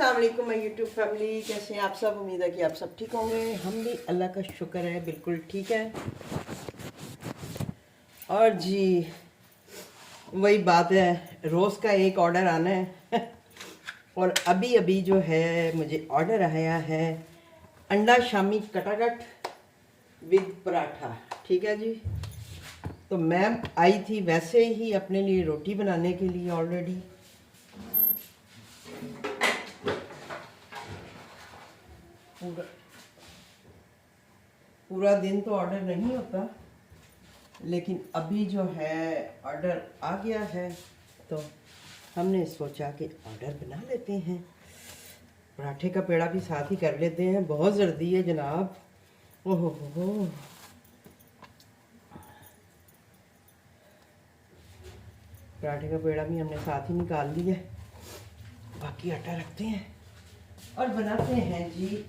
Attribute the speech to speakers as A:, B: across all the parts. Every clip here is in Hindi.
A: अस्सलाम वालेकुम माय यूट्यूब फैमिली, कैसे हैं आप सब। उम्मीद है कि आप सब ठीक होंगे। हम भी अल्लाह का शुक्र है बिल्कुल ठीक है। और जी वही बात है, रोज़ का एक ऑर्डर आना है और अभी अभी जो है मुझे ऑर्डर आया है अंडा शामी कटाकट विद पराठा। ठीक है जी। तो मैम आई थी वैसे ही अपने लिए रोटी बनाने के लिए ऑलरेडी। पूरा पूरा दिन तो ऑर्डर नहीं होता, लेकिन अभी जो है ऑर्डर आ गया है तो हमने सोचा कि ऑर्डर बना लेते हैं। पराठे का पेड़ा भी साथ ही कर लेते हैं, बहुत जल्दी है जनाब। ओहो हो, पराठे का पेड़ा भी हमने साथ ही निकाल लिया, बाकी आटा रखते हैं और बनाते हैं जी।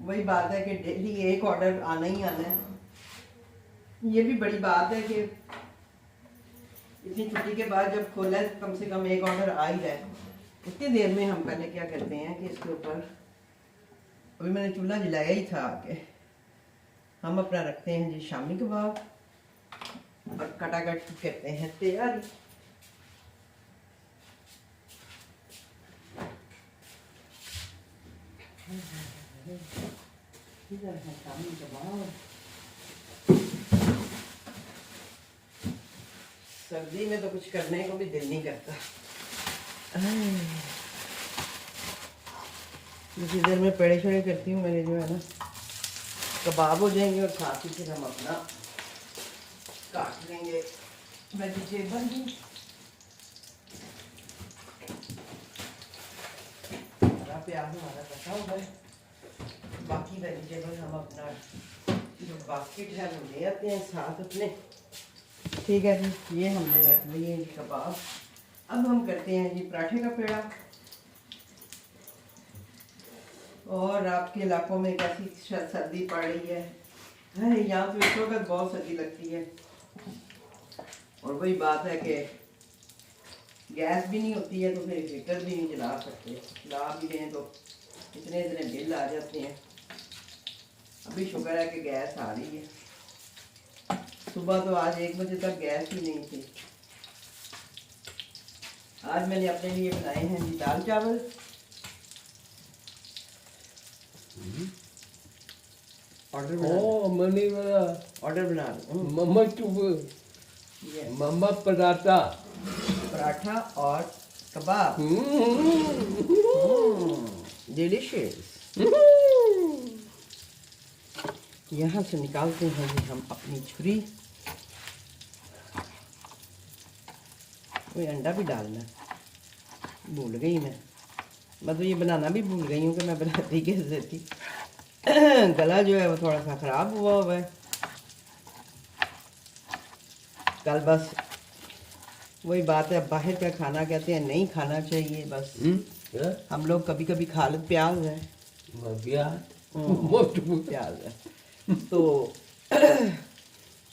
A: वही बात है कि डेली एक ऑर्डर आना ही आना है। ये भी बड़ी बात है कि इतनी छुट्टी के बाद जब खोला है कम से कम एक ऑर्डर आ ही जाए। उतनी देर में हम पहले क्या करते हैं कि इसके ऊपर, अभी मैंने चूल्हा जलाया ही था आके, हम अपना रखते हैं जी शामी कबाब और कटाकट की करते हैं तैयारी। इधर है शामी कबाब। सर्दी में तो कुछ करने को भी दिल नहीं करता। जिस देर में पेड़े शेड़े करती हूँ मेरे जो है ना कबाब हो जाएंगे और साथ ही फिर हम अपना काट लेंगे वेजिटेबल भी। हरा प्याज हमारा कटा हुआ है, बाकी वेजिटेबल हम अपना जो बास्केट है वो ले आते हैं साथ अपने। ठीक है जी, ये हमने रख लिए जी कबाब। अब हम करते हैं जी पराठे का पेड़ा। और आपके इलाकों में कैसी सर्दी पड़ रही है? यहाँ तो इस वक्त बहुत सर्दी लगती है। और वही बात है कि गैस भी नहीं होती है तो फिर हीटर भी नहीं जला सकते, जला भी दें तो इतने इतने बिल आ जाते हैं। अभी शुक्र है कि गैस आ रही है। सुबह तो आज 1 बजे तक गैस ही नहीं थी। आज मैंने अपने लिए बनाए हैं जी दाल चावल। ऑर्डर बना
B: मम्मा मम्मा पराठा
A: पराठा और कबाब। डिलीशियस। यहाँ से निकालते हैं जी हम अपनी छुरी। कोई अंडा भी डालना भूल गई मैं, मतलब ये बनाना भी भूल गई हूँ कि मैं बनाती कैसे थी। गला जो है वो थोड़ा सा ख़राब हुआ है। कल बस वही बात है, बाहर का खाना कहते हैं नहीं खाना चाहिए बस। हम लोग कभी कभी खा लेते, प्याज है प्याज है तो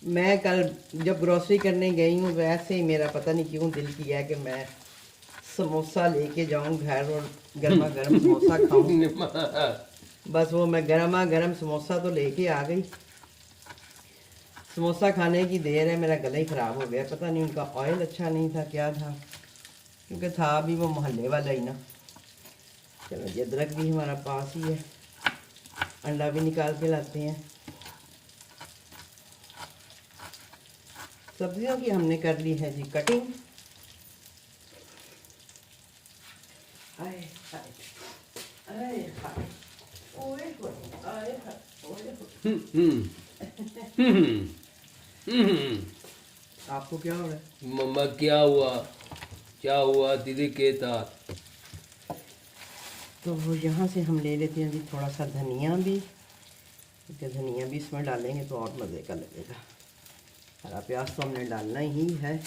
A: मैं कल जब ग्रोसरी करने गई हूँ वैसे ही मेरा पता नहीं क्यों दिल किया कि मैं समोसा लेके जाऊँ घर और गर्मा गर्म समोसा खाऊं। बस वो मैं गर्मा गर्म समोसा तो लेके आ गई। समोसा खाने की देर है, मेरा गला ही ख़राब हो गया। पता नहीं उनका ऑयल अच्छा नहीं था क्या था, क्योंकि था भी वो मोहल्ले वाला ही ना। चलो ये अदरक भी हमारा पास ही है, अंडा भी निकाल के लाते हैं। सब्जियों की हमने कर ली है जी कटिंग। आए आए आए हाय, ओए होए, आए हाय, ओए होए। आपको क्या हो रहा है?
B: मम्मा क्या हुआ दीदी के था।
A: तो वो यहाँ से हम ले लेते हैं जी थोड़ा सा धनिया भी, क्योंकि धनिया भी इसमें डालेंगे तो और मज़े का लगेगा। हरा प्याज तो हमने डालना ही है,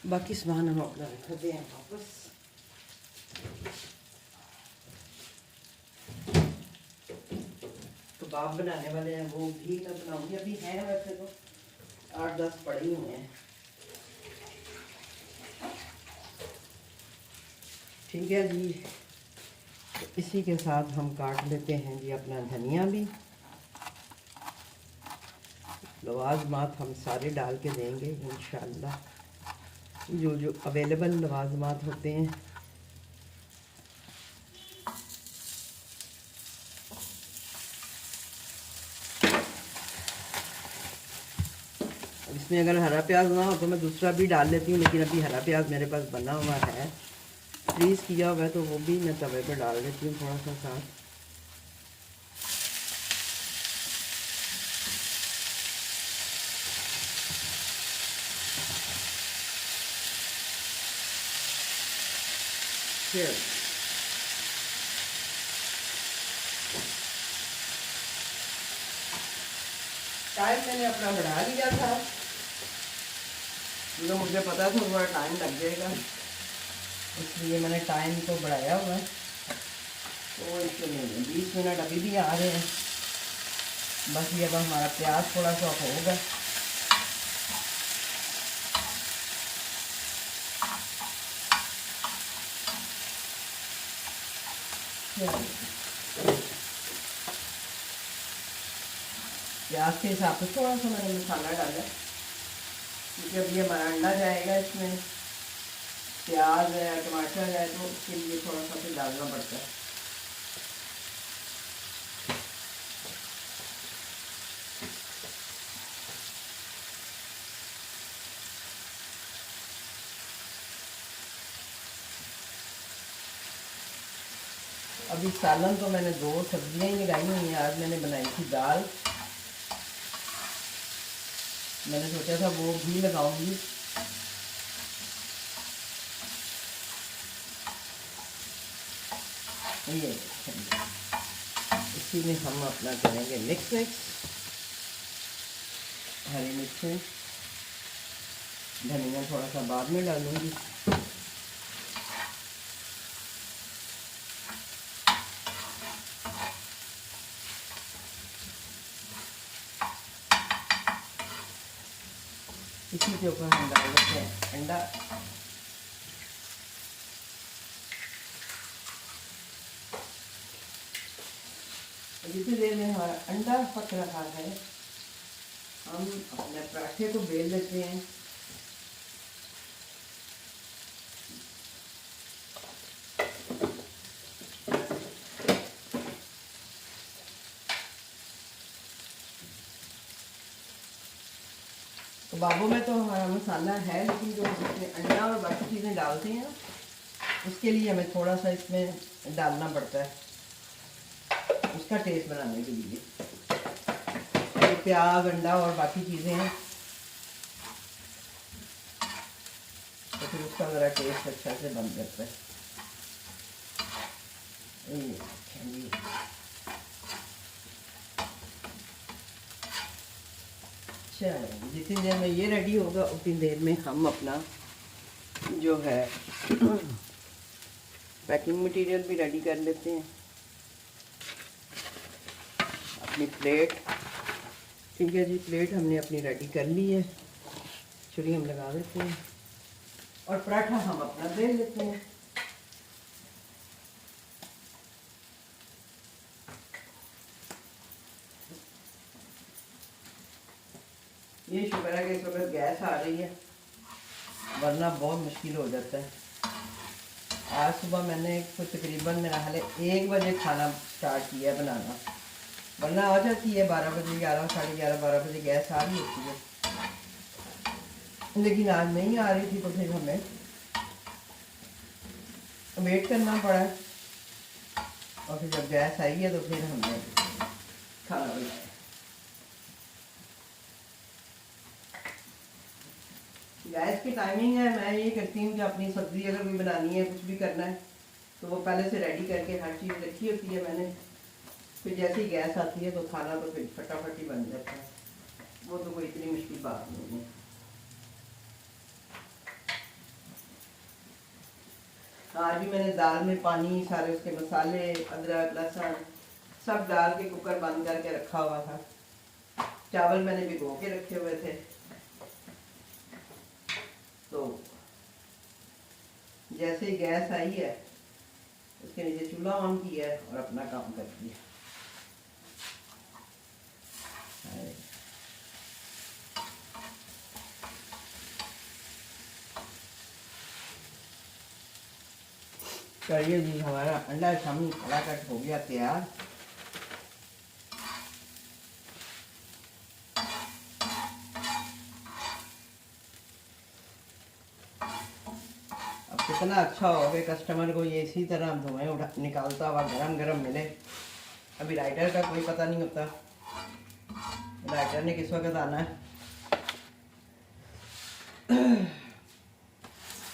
A: बाकी सामान हम अपना रखते हैं वापस। कबाब बनाने वाले हैं वो भी मैं बनाऊंगी। अभी हैं वैसे तो 8-10 पड़े हुए हैं। ठीक है जी। तो इसी के साथ हम काट लेते हैं जी अपना धनिया भी। लवाजमात हम सारे डाल के देंगे इंशाल्लाह, जो जो अवेलेबल लवाजमात होते हैं। इसमें अगर हरा प्याज ना हो तो मैं दूसरा भी डाल लेती हूँ, लेकिन अभी हरा प्याज मेरे पास बना हुआ है, फ्रीज़ किया हुआ है, तो वो भी मैं तवे पर डाल देती हूँ थोड़ा सा साथ। टाइम मैंने अपना बढ़ा लिया था, तो मुझे पता था थोड़ा टाइम लग जाएगा, इसलिए मैंने टाइम को बढ़ाया हुआ है। तो इसलिए 20 मिनट अभी भी आ रहे हैं। बस ये अब हमारा प्याज थोड़ा सा होगा। प्याज के हिसाब से थोड़ा सा मैंने मसाला डाला, क्योंकि अब ये हमारा अंडा जाएगा, इसमें प्याज है, टमाटर है, तो उसके लिए थोड़ा सा फिर डालना पड़ता है। अभी सालन तो मैंने 2 सब्जियां ही लगाई हुई हैं। आज मैंने बनाई थी दाल, मैंने सोचा था वो भी लगाऊंगी। ये इसी में हम अपना करेंगे मिक्स हरी मिर्चें, धनिया थोड़ा सा बाद में डालूंगी। इसी के ऊपर हम डाल देते हैं अंडा। जितनी देर में हमारा अंडा पक रहा है, हम अपने पराठे को बेल लेते हैं। तो बाबू में तो हमारा मसाला है, लेकिन जो हम इसमें अंडा और बाकी चीज़ें डालते हैं ना, उसके लिए हमें थोड़ा सा इसमें डालना पड़ता है, उसका टेस्ट बनाने के लिए। तो प्याज, अंडा और बाकी चीज़ें हैं, तो फिर उसका ज़रा टेस्ट अच्छा से बन जाता है। चलो, जितनी देर में ये रेडी होगा उतनी देर में हम अपना जो है पैकिंग मटेरियल भी रेडी कर लेते हैं। अपनी प्लेट, ठीक है जी, प्लेट हमने अपनी रेडी कर ली है। चलिए हम लगा देते हैं और पराठा हम अपना बेल लेते हैं। ये शुक्र है कि इस वक्त गैस आ रही है, वरना बहुत मुश्किल हो जाता है। आज सुबह मैंने कुछ तकरीबन मेरा हाल 1 बजे खाना स्टार्ट किया बनाना, वरना आ जाती है 12 बजे, 11, साढ़े 11, 12 बजे गैस आ रही होती है, लेकिन आज नहीं आ रही थी, तो फिर हमें वेट करना पड़ा। और फिर जब गैस आई है तो फिर हमने खाना बनाया। गैस की टाइमिंग है, मैं ये करती हूँ कि अपनी सब्ज़ी अगर कोई बनानी है, कुछ भी करना है, तो वो पहले से रेडी करके हर चीज़ रखी होती है मैंने। फिर जैसे ही गैस आती है तो खाना तो फिर फटाफट ही बन जाता है, वो तो कोई इतनी मुश्किल बात नहीं है। आज भी मैंने दाल में पानी, सारे उसके मसाले, अदरक, लहसुन सब डाल के कुकर बंद करके रखा हुआ था। चावल मैंने भिगो के रखे हुए थे, तो जैसे ही गैस आई है उसके नीचे चूल्हा ऑन किया है और अपना काम करती है। चलिए जी, हमारा अंडा शामी कलाकट हो गया तैयार। अब कितना अच्छा हो कि कस्टमर को ये इसी तरह धुएं उठा निकालता हुआ गरम गरम मिले। अभी राइडर का कोई पता नहीं होता, राइडर ने किस वक्त आना है।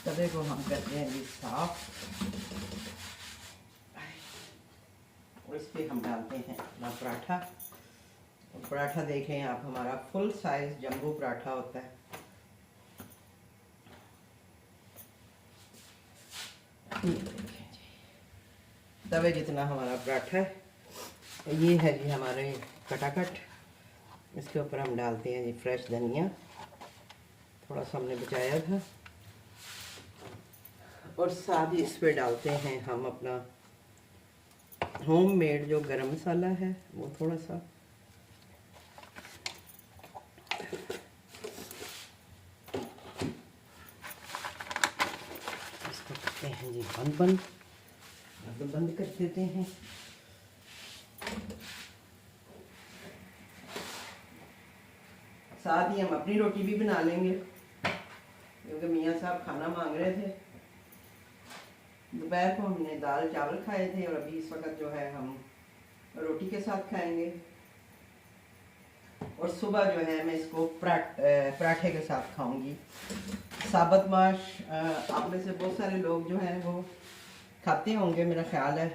A: तवे को हम करते हैं जी साफ और इस पे हम डालते हैं अपना पराठा। और पराठा देखें आप, हमारा फुल साइज जंबू पराठा होता है। तवे जितना हमारा पराठा है। ये है जी हमारे कटाकट। इसके ऊपर हम डालते हैं जी फ्रेश धनिया, थोड़ा सा हमने बचाया था, और साथ ही इस पे डालते हैं हम अपना होममेड जो गरम मसाला है वो थोड़ा सा। इसको करते हैं जी बंद कर देते हैं। साथ ही हम अपनी रोटी भी बना लेंगे, क्योंकि मियाँ साहब खाना मांग रहे थे। दोपहर को हमने दाल चावल खाए थे और अभी इस वक्त जो है हम रोटी के साथ खाएंगे। और सुबह जो है मैं इसको पराठे के साथ खाऊंगी। साबुत माश आप में से बहुत सारे लोग जो हैं वो खाते होंगे मेरा ख्याल है,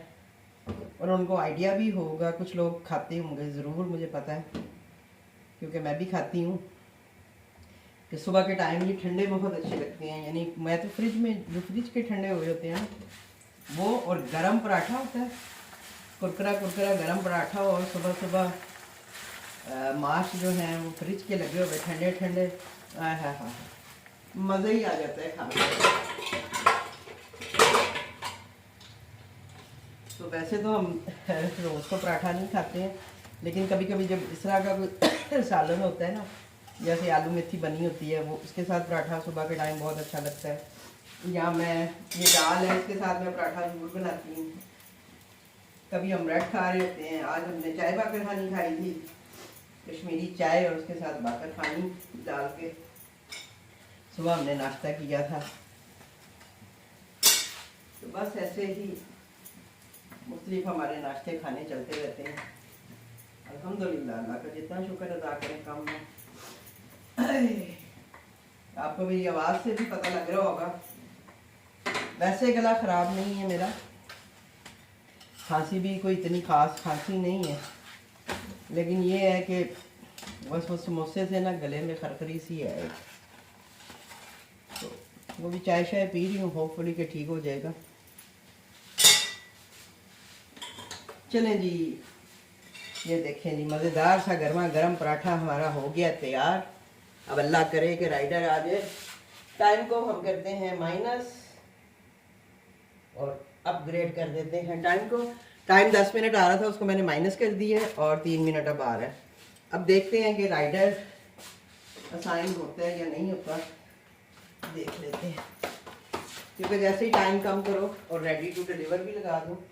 A: और उनको आइडिया भी होगा, कुछ लोग खाते होंगे ज़रूर, मुझे पता है क्योंकि मैं भी खाती हूँ। कि सुबह के टाइम ये ठंडे बहुत अच्छे लगते हैं। यानी मैं तो फ्रिज में जो फ्रिज के ठंडे हुए होते हैं वो, और गरम पराठा होता है, कुरकुरा कुरकुरा गरम पराठा, और सुबह सुबह माश जो हैं वो फ्रिज के लगे हुए ठंडे ठंडे, हाँ मज़ा ही आ जाता है खाने में। तो वैसे तो हम रोज़ को पराठा नहीं खाते हैं, लेकिन कभी कभी जब इस तरह का कोई सालन होता है ना, जैसे आलू मेथी बनी होती है, वो उसके साथ पराठा सुबह के टाइम बहुत अच्छा लगता है। या मैं ये दाल है इसके साथ मैं पराठा ज़रूर बनाती हूँ। कभी हम ब्रेड खा रहे होते हैं, आज हमने चाय बाकर खानी खाई थी, कश्मीरी चाय और उसके साथ बाकर खानी डाल के सुबह हमने नाश्ता किया था। तो बस ऐसे ही मुख्तलिफ हमारे नाश्ते खाने चलते रहते हैं। अल्हम्दुलिल्लाह, अल्लाह का जितना शुक्र अदा करें कम है। आपको मेरी आवाज़ से भी पता लग रहा होगा, वैसे गला ख़राब नहीं है मेरा, खांसी भी कोई इतनी ख़ास खांसी नहीं है, लेकिन ये है कि बस वो समोसे से ना गले में खरखरी सी है। तो वो भी चाय शाय पी रही हूँ, होपफुली कि ठीक हो जाएगा। चलें जी, ये देखें जी मज़ेदार सा गर्मा गर्म पराठा हमारा हो गया तैयार। अब अल्लाह करे कि राइडर आ जाए। टाइम को हम करते हैं माइनस और अपग्रेड कर देते हैं टाइम को। टाइम 10 मिनट आ रहा था, उसको मैंने माइनस कर दिया है और 3 मिनट अब आ रहा है। अब देखते हैं कि राइडर असाइन होता है या नहीं होता, देख लेते हैं। क्योंकि जैसे ही टाइम कम करो और रेडी टू डिलीवर भी लगा दो।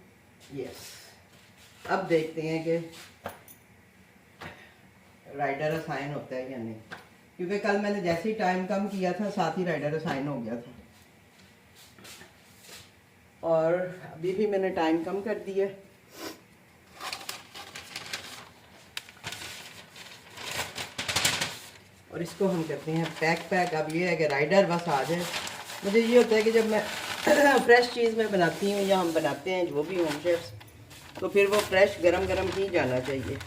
A: यस, अब देखते हैं कि राइडर असाइन होता है या नहीं, क्योंकि कल मैंने जैसे ही टाइम कम किया था साथ ही राइडर असाइन हो गया था। और अभी भी मैंने टाइम कम कर दिया। और इसको हम करते हैं पैक। अब ये है कि राइडर बस आ जाए। मुझे ये होता है कि जब मैं फ्रेश चीज़ में बनाती हूँ या हम बनाते हैं जो भी होम शेफ्स, तो फिर वो फ्रेश गरम गरम ही जाना चाहिए।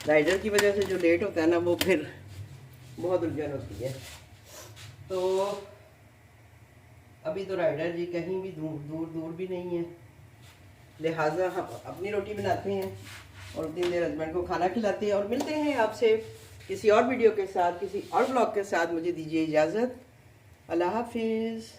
A: राइडर की वजह से जो लेट होता है ना, वो फिर बहुत उलझन होती है। तो अभी तो राइडर जी कहीं भी दूर भी नहीं है, लिहाजा हम अपनी रोटी बनाते हैं और उतनी देर हस्बैंड को खाना खिलाते हैं। और मिलते हैं आपसे किसी और वीडियो के साथ, किसी और ब्लॉग के साथ। मुझे दीजिए इजाज़त। अल्लाह हाफिज़।